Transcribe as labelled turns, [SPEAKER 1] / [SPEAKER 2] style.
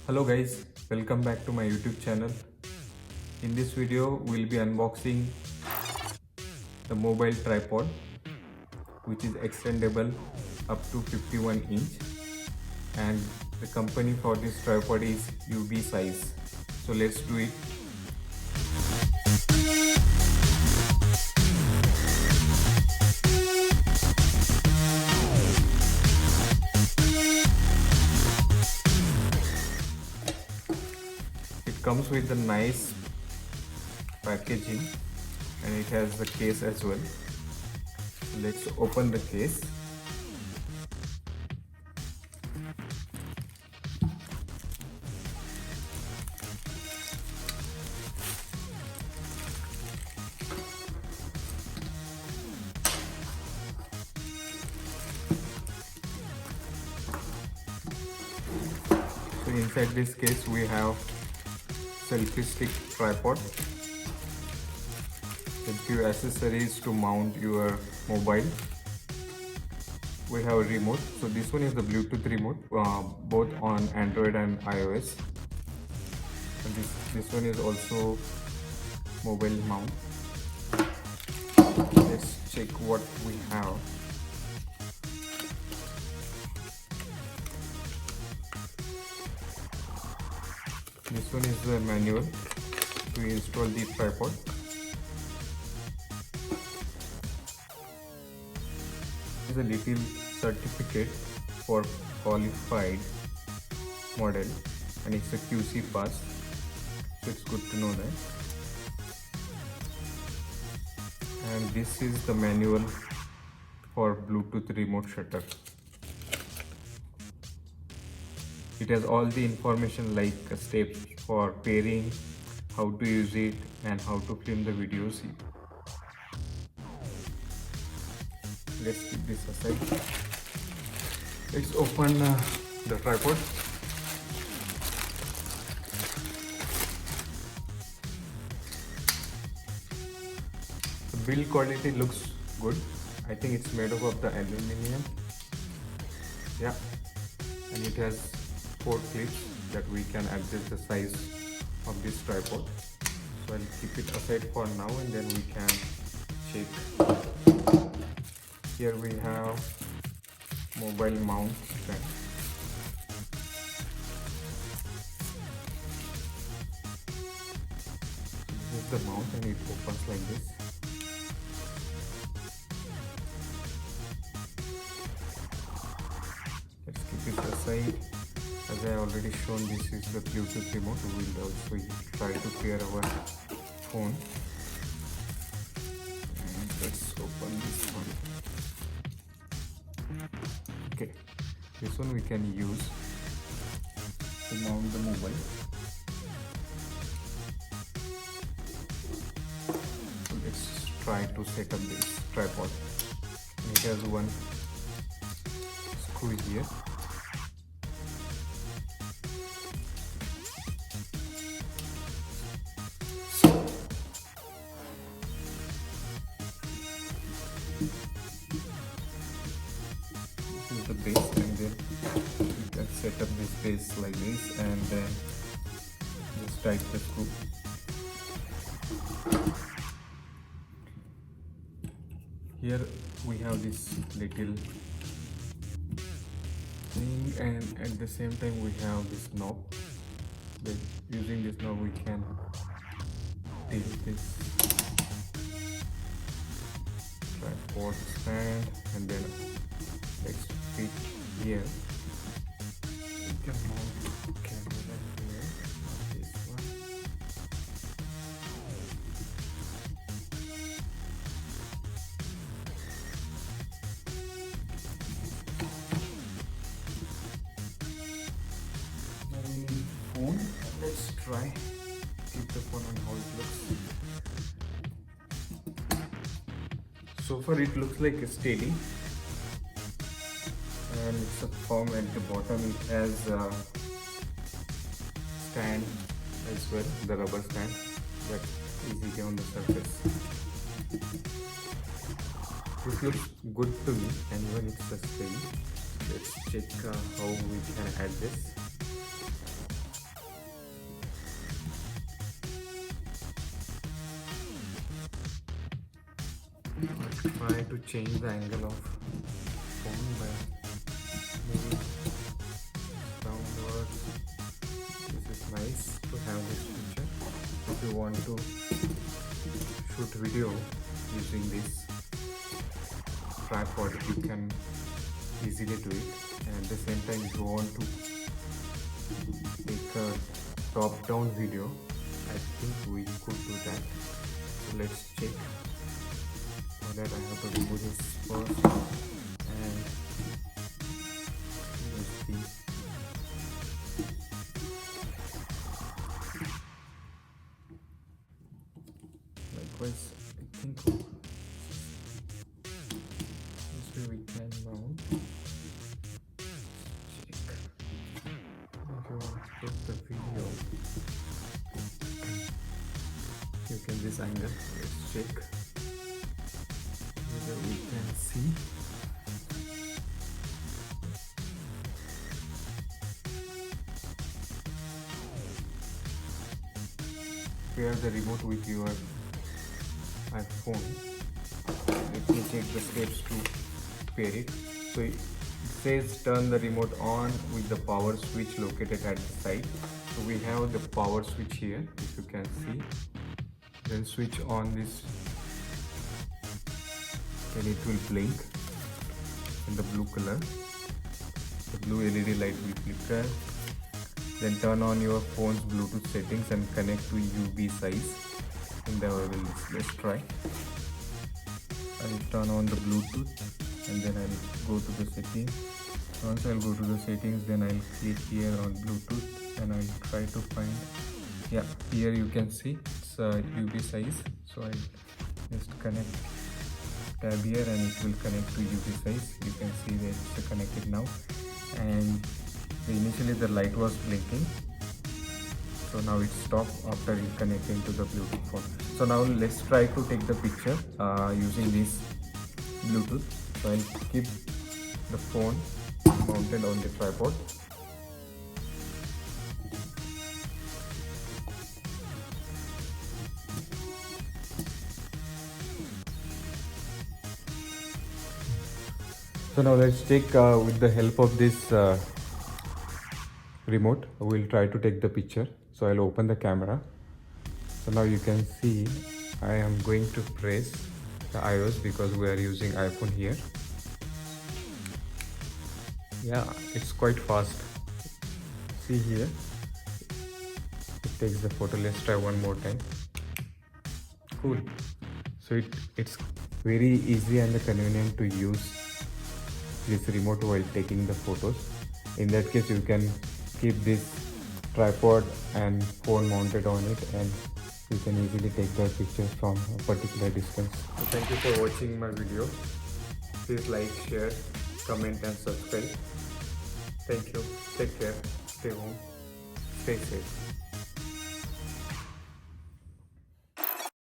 [SPEAKER 1] Hello guys, welcome back to my YouTube channel. In this video, we'll be unboxing the mobile tripod which is extendable up to 51 inch, and the company for this tripod is UB Size. So let's do it. It comes with a nice packaging and it has the case as well. Let's open the case. So inside this case we have selfie stick tripod, a few accessories to mount your mobile. We have a remote. So this one is the Bluetooth remote, both on Android and iOS. And this one is also mobile mount. Let's check what we have. This one is the manual to install the tripod. This is a little certificate for qualified model and it's a QC pass, so it's good to know that. And this is the manual for Bluetooth remote shutter. It has all the information like steps for pairing, how to use it, and how to film the videos. Let's keep this aside. Let's open the tripod. The build quality looks good. I think it's made up of the aluminum. Yeah, and it has 4 clips that we can adjust the size of this tripod. So I'll keep it aside for now and then we can check. Here we have mobile mount stand. This is the mount and it opens like this. Let's keep it aside. As I already shown, this is the Bluetooth remote. We will also try to pair our phone. And let's open this one. Okay, this one we can use to mount the mobile. So let's try to set up this tripod. It has one screw here. This is the base, and then you can set up this base like this and then just tight the screw. Here we have this little thing, and at the same time we have this knob. Then using this knob we can tilt this tripod stand, and then let's fit here. You can mount camera here, not this one. Now we need phone. Let's try keep the phone on how it looks. So far it looks like a steady, and it's a firm at the bottom. It has a stand as well, the rubber stand that is easy on the surface. This looks good to me, and even it's a steady. Let's check how we can add this. try to change the angle of phone by moving downwards. This is nice to have this feature. If you want to shoot video using this tripod, you can easily do it. And at the same time, if you want to take a top-down video, I think we could do that. So let's check. For that I have to remove this first, and let's see. Likewise, I think this way we can mount. Check. If you want to put the video, you can this angle. Let's check whether we can see. Pair the remote with your iPhone. Let me check the steps to pair it. So it says turn the remote on with the power switch located at the side. So we have the power switch here, if you can see. Then switch on this, then it will blink in the blue color. The blue LED light will flicker. Then turn on your phone's Bluetooth settings and connect to UV size in the list. Let's try. I'll turn on the Bluetooth and then I'll go to the settings. Once I'll go to the settings, then I'll click here on Bluetooth and I'll try to find, yeah, here you can see it's UV size. So I'll just connect tab here and it will connect to UV size. You can see that it's connected now, and initially the light was blinking, so now it stopped after it connecting to the Bluetooth phone. So now let's try to take the picture using this Bluetooth. So I'll keep the phone mounted on the tripod. So now let's take with the help of this remote, we'll try to take the picture. So I'll open the camera. So now you can see I am going to press the iOS because we are using iPhone here. Yeah, it's quite fast. See here, it takes the photo. Let's try one more time. Cool. So it's very easy and convenient to use this remote while taking the photos. In that case, you can keep this tripod and phone mounted on it, and you can easily take the pictures from a particular distance. So thank you for watching my video. Please like, share, comment and subscribe. Thank you. Take care. Stay home. Stay safe.